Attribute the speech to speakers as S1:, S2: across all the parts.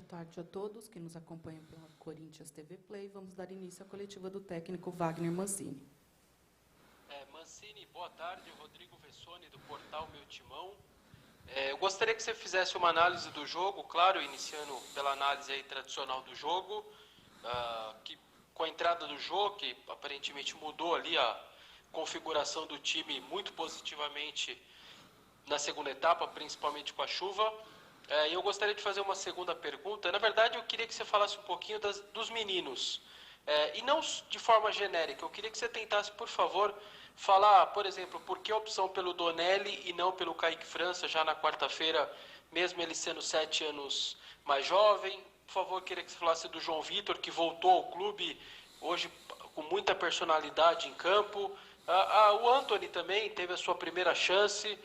S1: Boa tarde a todos que nos acompanham pela Corinthians TV Play. Vamos dar início à coletiva do técnico Wagner Mancini.
S2: Mancini, boa tarde. Rodrigo Vessone, do portal Meu Timão. Eu gostaria que você fizesse uma análise do jogo, claro, iniciando pela análise aí tradicional do jogo, que com a entrada do jogo, que aparentemente mudou ali a configuração do time muito positivamente na segunda etapa, principalmente com a chuva. Eu gostaria de fazer uma segunda pergunta. Na verdade, eu queria que você falasse um pouquinho dos meninos. E não de forma genérica. Eu queria que você tentasse, por favor, falar, por exemplo, por que a opção pelo Donelli e não pelo Kaique França, já na quarta-feira, mesmo ele sendo 7 anos mais jovem. Por favor, eu queria que você falasse do João Vitor, que voltou ao clube hoje com muita personalidade em campo. O Antony também teve a sua primeira chance.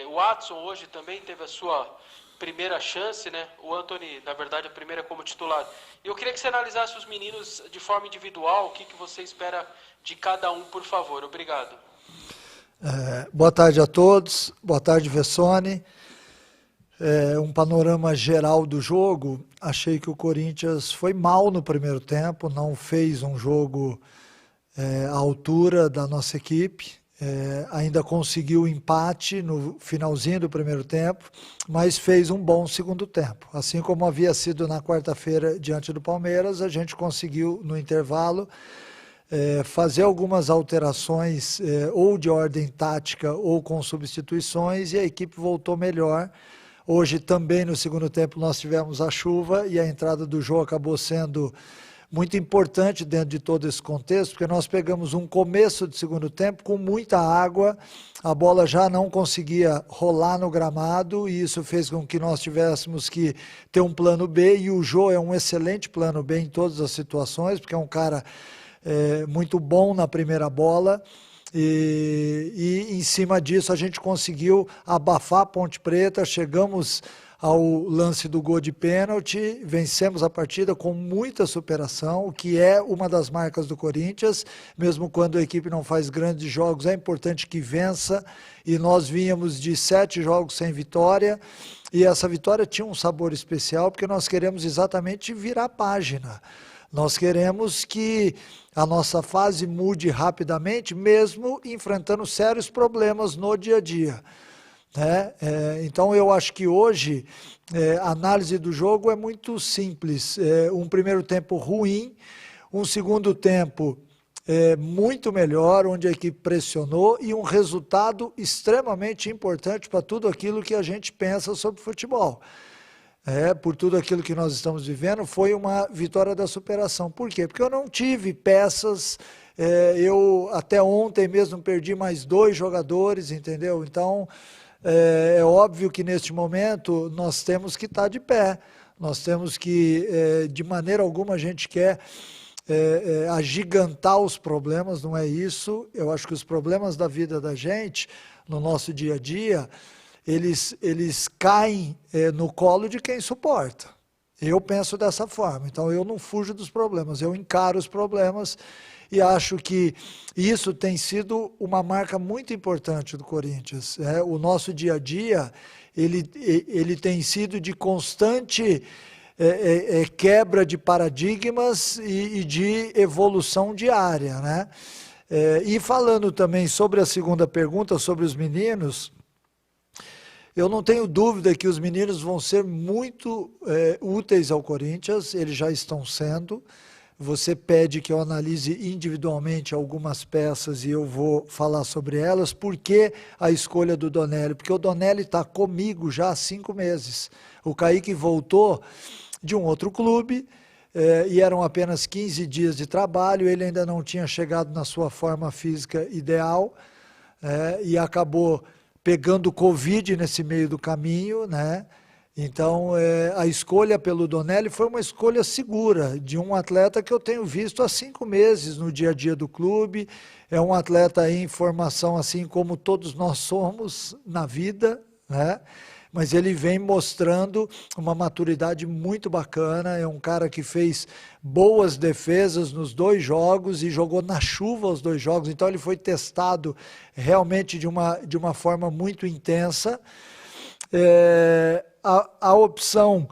S2: O Watson hoje também teve a sua primeira chance, né? O Antony, na verdade, a primeira como titular. Eu queria que você analisasse os meninos de forma individual, o que você espera de cada um, por favor. Obrigado.
S3: Boa tarde a todos, boa tarde, Vessone. Um panorama geral do jogo, achei que o Corinthians foi mal no primeiro tempo, não fez um jogo à altura da nossa equipe. Ainda conseguiu o empate no finalzinho do primeiro tempo, mas fez um bom segundo tempo. Assim como havia sido na quarta-feira diante do Palmeiras, a gente conseguiu no intervalo fazer algumas alterações ou de ordem tática ou com substituições, e a equipe voltou melhor. Hoje também no segundo tempo nós tivemos a chuva e a entrada do jogo acabou sendo muito importante dentro de todo esse contexto, porque nós pegamos um começo de segundo tempo com muita água, a bola já não conseguia rolar no gramado, e isso fez com que nós tivéssemos que ter um plano B, e o Jô é um excelente plano B em todas as situações, porque é um cara muito bom na primeira bola, e em cima disso a gente conseguiu abafar a Ponte Preta, chegamos ao lance do gol de pênalti, vencemos a partida com muita superação, o que é uma das marcas do Corinthians, mesmo quando a equipe não faz grandes jogos, é importante que vença, e nós vínhamos de 7 jogos sem vitória, e essa vitória tinha um sabor especial, porque nós queremos exatamente virar a página, nós queremos que a nossa fase mude rapidamente, mesmo enfrentando sérios problemas no dia a dia. Então eu acho que hoje a análise do jogo é muito simples, um primeiro tempo ruim, um segundo tempo muito melhor, onde a equipe pressionou, e um resultado extremamente importante para tudo aquilo que a gente pensa sobre futebol. Por tudo aquilo que nós estamos vivendo, foi uma vitória da superação. Por quê? Porque eu não tive peças, eu até ontem mesmo perdi mais 2 jogadores, entendeu? Então é óbvio que neste momento nós temos que estar de pé, nós temos que, de maneira alguma a gente quer agigantar os problemas, não é isso. Eu acho que os problemas da vida da gente, no nosso dia a dia, eles caem no colo de quem suporta. Eu penso dessa forma, então eu não fujo dos problemas, eu encaro os problemas, e acho que isso tem sido uma marca muito importante do Corinthians. O nosso dia a dia, ele tem sido de constante quebra de paradigmas e de evolução diária, né? E falando também sobre a segunda pergunta, sobre os meninos, eu não tenho dúvida que os meninos vão ser muito úteis ao Corinthians, eles já estão sendo. Você pede que eu analise individualmente algumas peças e eu vou falar sobre elas. Por que a escolha do Donelli? Porque o Donelli está comigo já há 5 meses. O Kaique voltou de um outro clube e eram apenas 15 dias de trabalho, ele ainda não tinha chegado na sua forma física ideal e acabou pegando Covid nesse meio do caminho, né? Então, a escolha pelo Donelli foi uma escolha segura, de um atleta que eu tenho visto há 5 meses no dia a dia do clube, é um atleta em formação, assim como todos nós somos na vida, né? Mas ele vem mostrando uma maturidade muito bacana, é um cara que fez boas defesas nos 2 jogos e jogou na chuva os 2 jogos, então ele foi testado realmente de uma forma muito intensa. A opção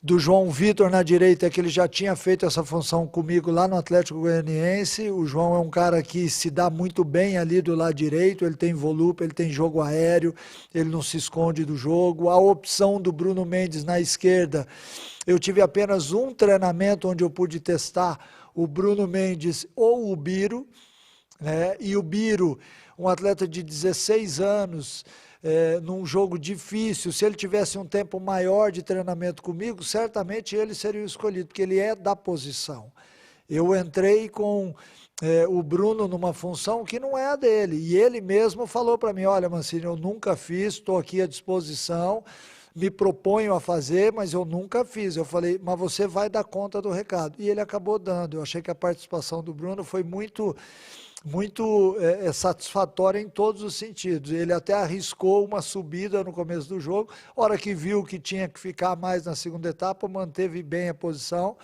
S3: do João Vitor na direita, que ele já tinha feito essa função comigo lá no Atlético Goianiense. O João é um cara que se dá muito bem ali do lado direito, ele tem volúpio, ele tem jogo aéreo, ele não se esconde do jogo. A opção do Bruno Mendes na esquerda, eu tive apenas um treinamento onde eu pude testar o Bruno Mendes ou o Biro, né? E o Biro, um atleta de 16 anos, num jogo difícil, se ele tivesse um tempo maior de treinamento comigo, certamente ele seria o escolhido, porque ele é da posição. Eu entrei com o Bruno numa função que não é a dele, e ele mesmo falou para mim, olha, Mancini, eu nunca fiz, estou aqui à disposição, me proponho a fazer, mas eu nunca fiz. Eu falei, mas você vai dar conta do recado. E ele acabou dando. Eu achei que a participação do Bruno foi muito satisfatória em todos os sentidos. Ele até arriscou uma subida no começo do jogo, hora que viu que tinha que ficar mais na segunda etapa, manteve bem a posição.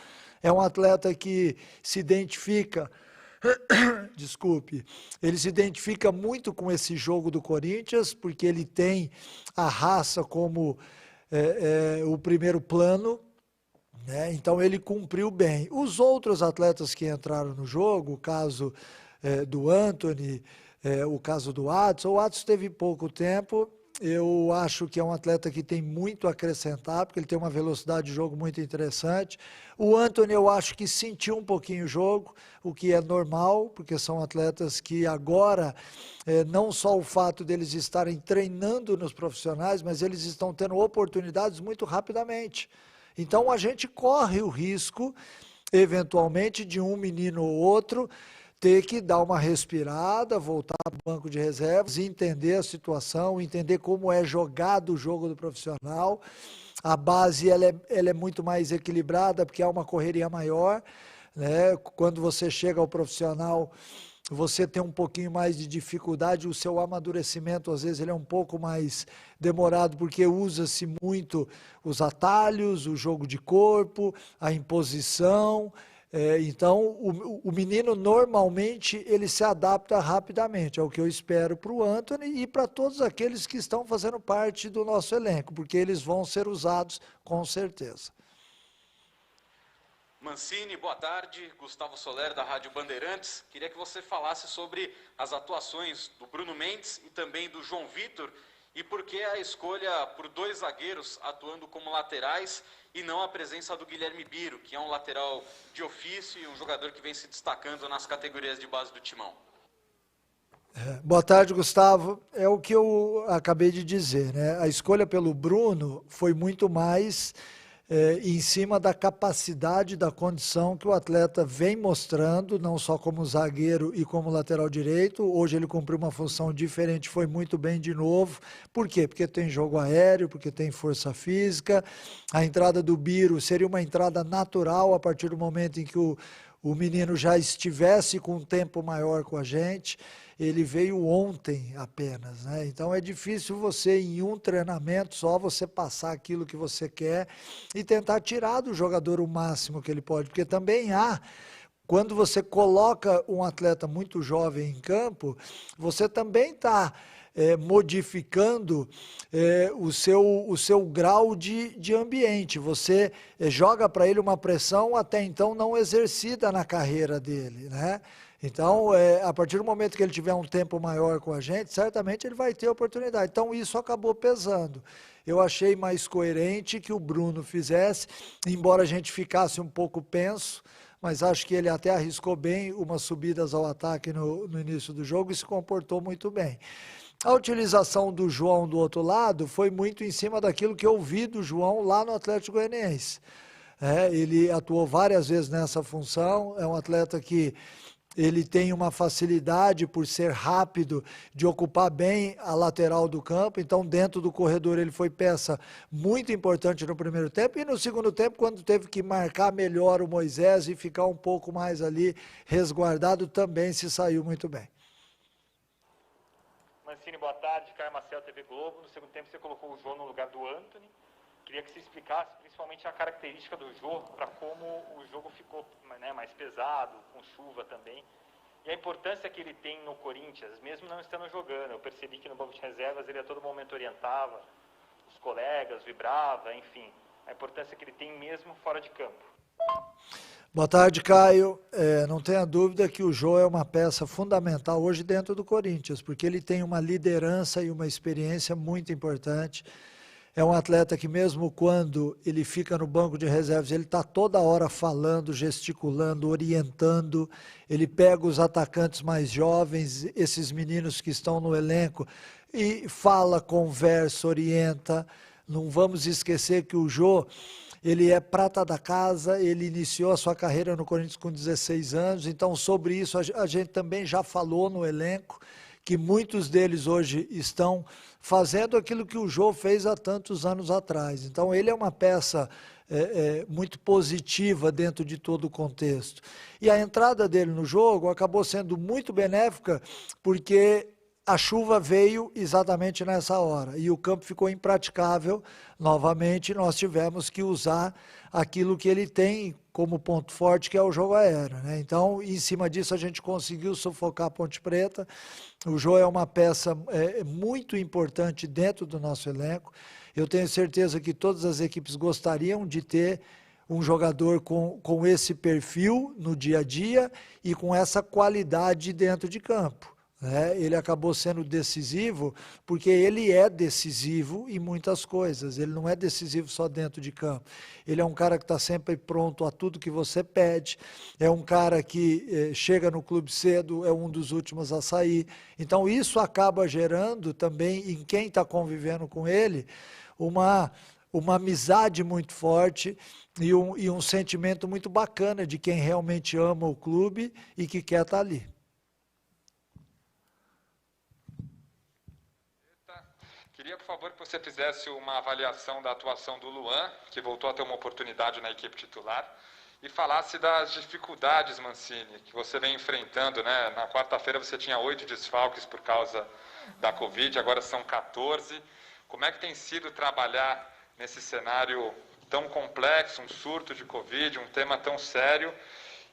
S3: É um atleta que se identifica, desculpe, ele se identifica muito com esse jogo do Corinthians, porque ele tem a raça como o primeiro plano, né? Então ele cumpriu bem. Os outros atletas que entraram no jogo, o caso do Antony, o caso do Adson. O Adson teve pouco tempo, eu acho que é um atleta que tem muito a acrescentar, porque ele tem uma velocidade de jogo muito interessante. O Antony eu acho que sentiu um pouquinho o jogo, o que é normal, porque são atletas que agora, não só o fato deles estarem treinando nos profissionais, mas eles estão tendo oportunidades muito rapidamente. Então a gente corre o risco, eventualmente, de um menino ou outro ter que dar uma respirada, voltar ao banco de reservas, entender a situação, entender como é jogado o jogo do profissional. A base ela é muito mais equilibrada, porque há uma correria maior, né? Quando você chega ao profissional, você tem um pouquinho mais de dificuldade, o seu amadurecimento, às vezes, ele é um pouco mais demorado, porque usa-se muito os atalhos, o jogo de corpo, a imposição. Então, o menino, normalmente, ele se adapta rapidamente, é o que eu espero para o Antony e para todos aqueles que estão fazendo parte do nosso elenco, porque eles vão ser usados com certeza.
S4: Mancini, boa tarde. Gustavo Soler, da Rádio Bandeirantes. Queria que você falasse sobre as atuações do Bruno Mendes e também do João Vitor e por que a escolha por dois zagueiros atuando como laterais e não a presença do Guilherme Biro, que é um lateral de ofício e um jogador que vem se destacando nas categorias de base do Timão.
S3: Boa tarde, Gustavo. É o que eu acabei de dizer, né? A escolha pelo Bruno foi muito mais em cima da capacidade, da condição que o atleta vem mostrando, não só como zagueiro e como lateral direito. Hoje ele cumpriu uma função diferente, foi muito bem de novo. Por quê? Porque tem jogo aéreo, porque tem força física. A entrada do Biro seria uma entrada natural a partir do momento em que o menino já estivesse com um tempo maior com a gente. Ele veio ontem apenas, né? Então é difícil você, em um treinamento só, você passar aquilo que você quer e tentar tirar do jogador o máximo que ele pode, porque também quando você coloca um atleta muito jovem em campo, você também está modificando o seu grau de ambiente. Você joga para ele uma pressão até então não exercida na carreira dele, né? Então, a partir do momento que ele tiver um tempo maior com a gente, certamente ele vai ter oportunidade. Então, isso acabou pesando. Eu achei mais coerente que o Bruno fizesse, embora a gente ficasse um pouco penso, mas acho que ele até arriscou bem umas subidas ao ataque no início do jogo e se comportou muito bem. A utilização do João do outro lado foi muito em cima daquilo que eu vi do João lá no Atlético Goianiense. Ele atuou várias vezes nessa função, é um atleta que ele tem uma facilidade, por ser rápido, de ocupar bem a lateral do campo. Então, dentro do corredor, ele foi peça muito importante no primeiro tempo. E no segundo tempo, quando teve que marcar melhor o Moisés e ficar um pouco mais ali resguardado, também se saiu muito bem.
S5: Mancini, boa tarde. Caio Marcelo, TV Globo. No segundo tempo, você colocou o Jô no lugar do Antony. Queria que você explicasse principalmente a característica do Jô, para como o jogo ficou, né, mais pesado, com chuva também. E a importância que ele tem no Corinthians, mesmo não estando jogando. Eu percebi que no banco de reservas ele a todo momento orientava os colegas, vibrava, enfim. a importância que ele tem mesmo fora de campo.
S3: Boa tarde, Caio. Não tenha dúvida que o Jô é uma peça fundamental hoje dentro do Corinthians, porque ele tem uma liderança e uma experiência muito importante. É um atleta que mesmo quando ele fica no banco de reservas, ele está toda hora falando, gesticulando, orientando. Ele pega os atacantes mais jovens, esses meninos que estão no elenco, e fala, conversa, orienta. Não vamos esquecer que o Jô, ele é prata da casa, ele iniciou a sua carreira no Corinthians com 16 anos, então sobre isso a gente também já falou no elenco, que muitos deles hoje estão fazendo aquilo que o Jô fez há tantos anos atrás. Então ele é uma peça muito positiva dentro de todo o contexto. E a entrada dele no jogo acabou sendo muito benéfica, porque a chuva veio exatamente nessa hora e o campo ficou impraticável. Novamente, nós tivemos que usar aquilo que ele tem como ponto forte, que é o jogo aéreo, né? Então, em cima disso, a gente conseguiu sufocar a Ponte Preta. O Jô é uma peça muito importante dentro do nosso elenco. Eu tenho certeza que todas as equipes gostariam de ter um jogador com esse perfil no dia a dia e com essa qualidade dentro de campo. Ele acabou sendo decisivo porque ele é decisivo em muitas coisas, ele não é decisivo só dentro de campo, ele é um cara que está sempre pronto a tudo que você pede, é um cara que chega no clube cedo, é um dos últimos a sair, então isso acaba gerando também em quem está convivendo com ele uma amizade muito forte e um sentimento muito bacana de quem realmente ama o clube e que quer estar ali.
S6: Queria, por favor, que você fizesse uma avaliação da atuação do Luan, que voltou a ter uma oportunidade na equipe titular, e falasse das dificuldades, Mancini, que você vem enfrentando, né? Na quarta-feira você tinha 8 desfalques por causa da Covid, agora são 14. Como é que tem sido trabalhar nesse cenário tão complexo, um surto de Covid, um tema tão sério,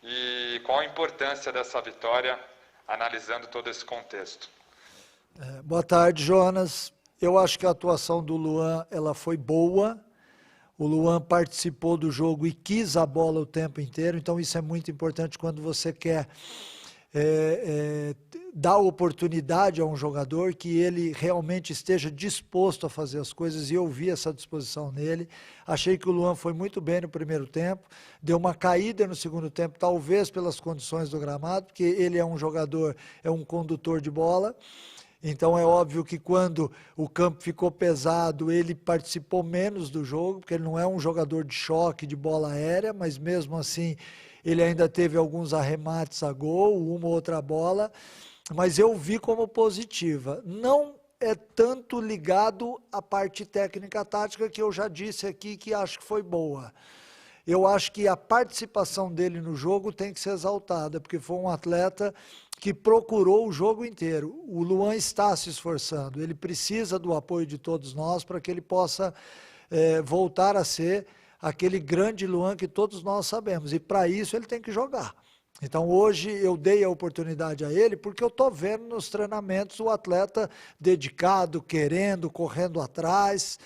S6: e qual a importância dessa vitória, analisando todo esse contexto?
S3: Boa tarde, Jonas. Eu acho que a atuação do Luan ela foi boa. O Luan participou do jogo e quis a bola o tempo inteiro, então isso é muito importante quando você quer dar oportunidade a um jogador que ele realmente esteja disposto a fazer as coisas, e eu vi essa disposição nele. Achei que o Luan foi muito bem no primeiro tempo, deu uma caída no segundo tempo, talvez pelas condições do gramado, porque ele é um jogador, é um condutor de bola. Então é óbvio que quando o campo ficou pesado, ele participou menos do jogo, porque ele não é um jogador de choque, de bola aérea, mas mesmo assim ele ainda teve alguns arremates a gol, uma ou outra bola, mas eu vi como positiva. Não é tanto ligado à parte técnica tática, que eu já disse aqui que acho que foi boa. Eu acho que a participação dele no jogo tem que ser exaltada, porque foi um atleta que procurou o jogo inteiro. O Luan está se esforçando, ele precisa do apoio de todos nós para que ele possa voltar a ser aquele grande Luan que todos nós sabemos, e para isso ele tem que jogar. Então hoje eu dei a oportunidade a ele porque eu estou vendo nos treinamentos o atleta dedicado, querendo, correndo atrás.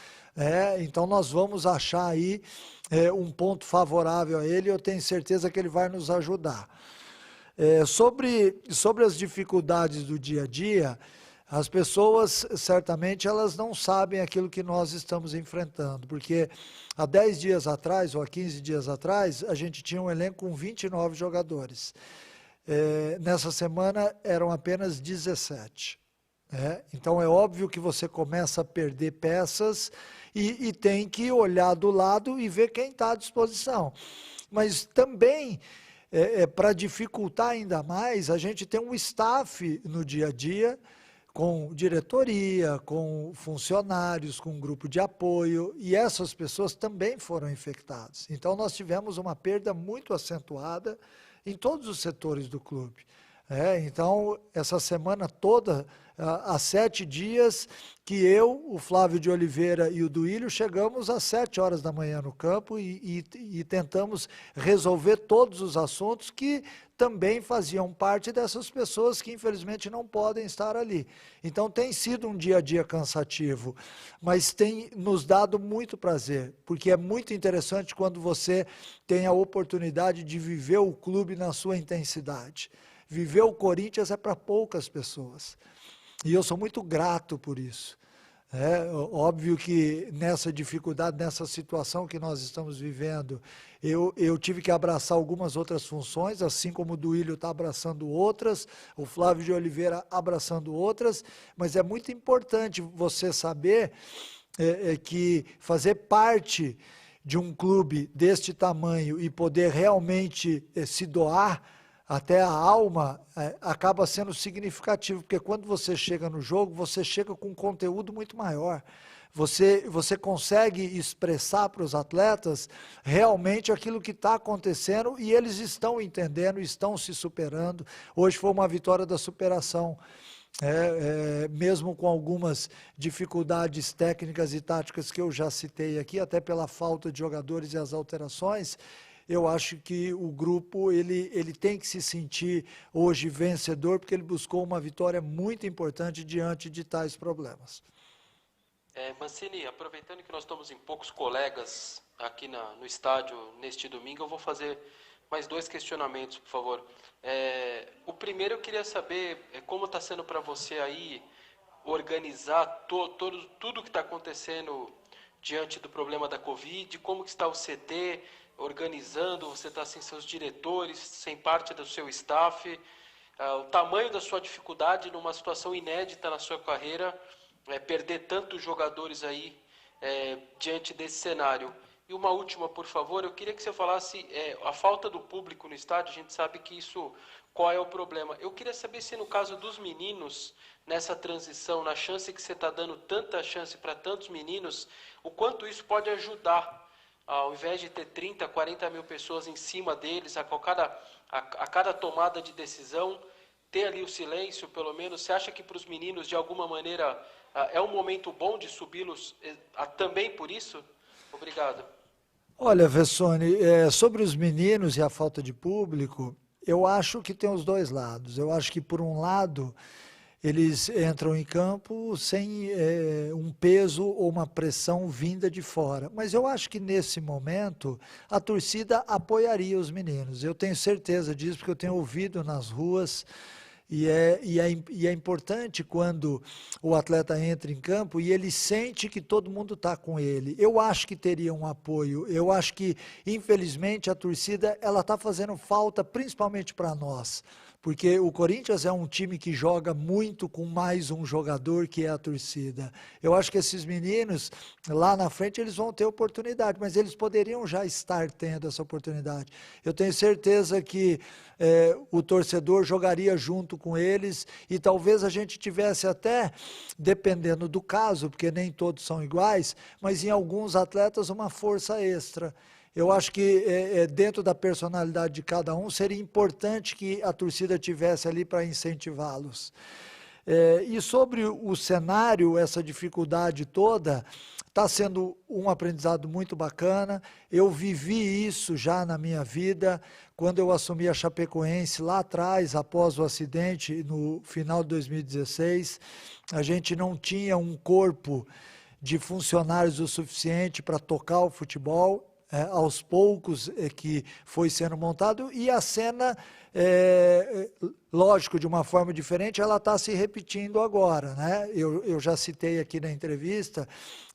S3: Então nós vamos achar aí um ponto favorável a ele, e eu tenho certeza que ele vai nos ajudar. Sobre as dificuldades do dia a dia, as pessoas certamente elas não sabem aquilo que nós estamos enfrentando, porque há 10 dias atrás ou há 15 dias atrás a gente tinha um elenco com 29 jogadores. Nessa semana eram apenas 17. Então é óbvio que você começa a perder peças e tem que olhar do lado e ver quem está à disposição. Mas também, para dificultar ainda mais, a gente tem um staff no dia a dia, com diretoria, com funcionários, com grupo de apoio, e essas pessoas também foram infectadas. Então nós tivemos uma perda muito acentuada em todos os setores do clube. Então, essa semana toda, há 7 dias que eu, o Flávio de Oliveira e o Duílio chegamos às 7 horas da manhã no campo e tentamos resolver todos os assuntos que também faziam parte dessas pessoas que infelizmente não podem estar ali. Então tem sido um dia a dia cansativo, mas tem nos dado muito prazer, porque é muito interessante quando você tem a oportunidade de viver o clube na sua intensidade. Viver o Corinthians é para poucas pessoas. E eu sou muito grato por isso. Óbvio que nessa dificuldade, nessa situação que nós estamos vivendo, eu tive que abraçar algumas outras funções, assim como o Duílio está abraçando outras, o Flávio de Oliveira abraçando outras, mas é muito importante você saber que fazer parte de um clube deste tamanho e poder realmente se doar, até a alma, acaba sendo significativo, porque quando você chega no jogo, você chega com um conteúdo muito maior. Você consegue expressar para os atletas realmente aquilo que está acontecendo e eles estão entendendo, estão se superando. Hoje foi uma vitória da superação. Mesmo com algumas dificuldades técnicas e táticas que eu já citei aqui, até pela falta de jogadores e as alterações, eu acho que o grupo ele tem que se sentir hoje vencedor, porque ele buscou uma vitória muito importante diante de tais problemas.
S2: Mancini, aproveitando que nós estamos em poucos colegas aqui no estádio neste domingo, eu vou fazer mais 2 questionamentos, por favor. O primeiro eu queria saber como está sendo para você aí organizar tudo que está acontecendo diante do problema da Covid, como que está o CT organizando, você está sem seus diretores, sem parte do seu staff, o tamanho da sua dificuldade numa situação inédita na sua carreira, perder tantos jogadores aí diante desse cenário. E uma última, por favor, eu queria que você falasse a falta do público no estádio, a gente sabe que isso, qual é o problema. Eu queria saber se no caso dos meninos, nessa transição, na chance que você está dando tanta chance para tantos meninos, o quanto isso pode ajudar, ao invés de ter 30, 40 mil pessoas em cima deles, a cada tomada de decisão, ter ali o silêncio, pelo menos. Você acha que para os meninos, de alguma maneira, é um momento bom de subi-los também por isso? Obrigado.
S3: Olha, Vessone, sobre os meninos e a falta de público, eu acho que tem os dois lados. Eu acho que, por um lado, eles entram em campo sem um peso ou uma pressão vinda de fora. Mas eu acho que, nesse momento, a torcida apoiaria os meninos. Eu tenho certeza disso, porque eu tenho ouvido nas ruas. E é importante quando o atleta entra em campo e ele sente que todo mundo está com ele. Eu acho que teria um apoio. Eu acho que, infelizmente, a torcida ela está fazendo falta, principalmente para nós. Porque o Corinthians é um time que joga muito com mais um jogador, que é a torcida. Eu acho que esses meninos, lá na frente, eles vão ter oportunidade, mas eles poderiam já estar tendo essa oportunidade. Eu tenho certeza que o torcedor jogaria junto com eles e talvez a gente tivesse até, dependendo do caso, porque nem todos são iguais, mas em alguns atletas uma força extra. Eu acho que dentro da personalidade de cada um seria importante que a torcida tivesse ali para incentivá-los. E sobre o cenário, essa dificuldade toda, está sendo um aprendizado muito bacana. Eu vivi isso já na minha vida, quando eu assumi a Chapecoense lá atrás, após o acidente, no final de 2016. A gente não tinha um corpo de funcionários o suficiente para tocar o futebol. Aos poucos que foi sendo montado, e a cena, lógico, de uma forma diferente, ela está se repetindo agora, né? Eu já citei aqui na entrevista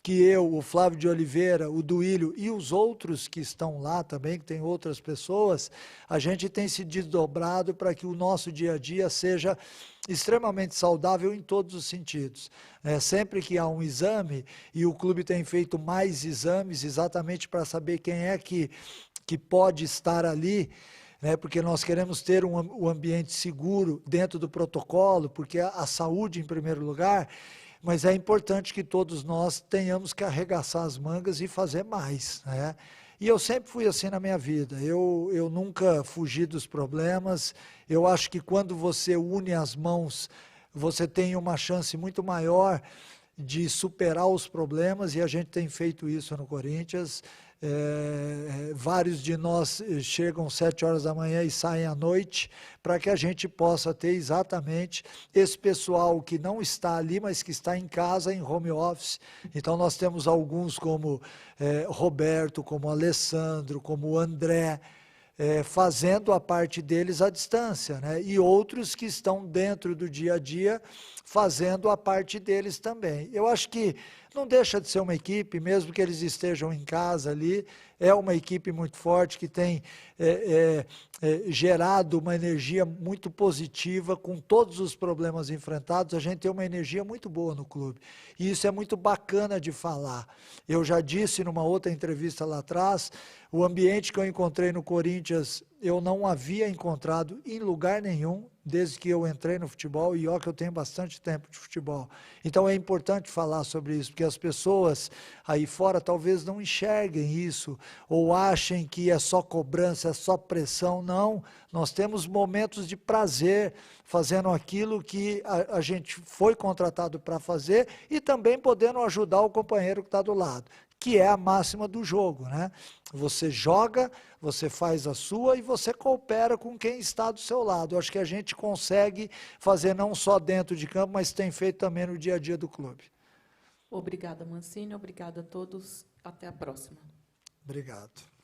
S3: que eu, o Flávio de Oliveira, o Duílio e os outros que estão lá também, que tem outras pessoas, a gente tem se desdobrado para que o nosso dia a dia seja extremamente saudável em todos os sentidos. Sempre que há um exame, e o clube tem feito mais exames exatamente para saber quem é que pode estar ali, porque nós queremos ter um ambiente seguro dentro do protocolo, porque a saúde em primeiro lugar, mas é importante que todos nós tenhamos que arregaçar as mangas e fazer mais, né? E eu sempre fui assim na minha vida, eu nunca fugi dos problemas, eu acho que quando você une as mãos, você tem uma chance muito maior de superar os problemas, e a gente tem feito isso no Corinthians. Vários de nós chegam 7 horas da manhã e saem à noite, para que a gente possa ter exatamente esse pessoal que não está ali, mas que está em casa, em home office. Então nós temos alguns como Roberto, como Alessandro, como André, fazendo a parte deles à distância, né? E outros que estão dentro do dia a dia fazendo a parte deles também. Eu acho que não deixa de ser uma equipe, mesmo que eles estejam em casa ali, é uma equipe muito forte que tem gerado uma energia muito positiva com todos os problemas enfrentados. A gente tem uma energia muito boa no clube e isso é muito bacana de falar. Eu já disse numa outra entrevista lá atrás, o ambiente que eu encontrei no Corinthians, eu não havia encontrado em lugar nenhum, desde que eu entrei no futebol, e ó que eu tenho bastante tempo de futebol. Então é importante falar sobre isso, porque as pessoas aí fora talvez não enxerguem isso, ou achem que é só cobrança, é só pressão. Não, nós temos momentos de prazer fazendo aquilo que a gente foi contratado para fazer, e também podendo ajudar o companheiro que está do lado, que é a máxima do jogo, né? Você joga, você faz a sua e você coopera com quem está do seu lado. Eu acho que a gente consegue fazer não só dentro de campo, mas tem feito também no dia a dia do clube.
S1: Obrigada, Mancini. Obrigada a todos. Até a próxima.
S3: Obrigado.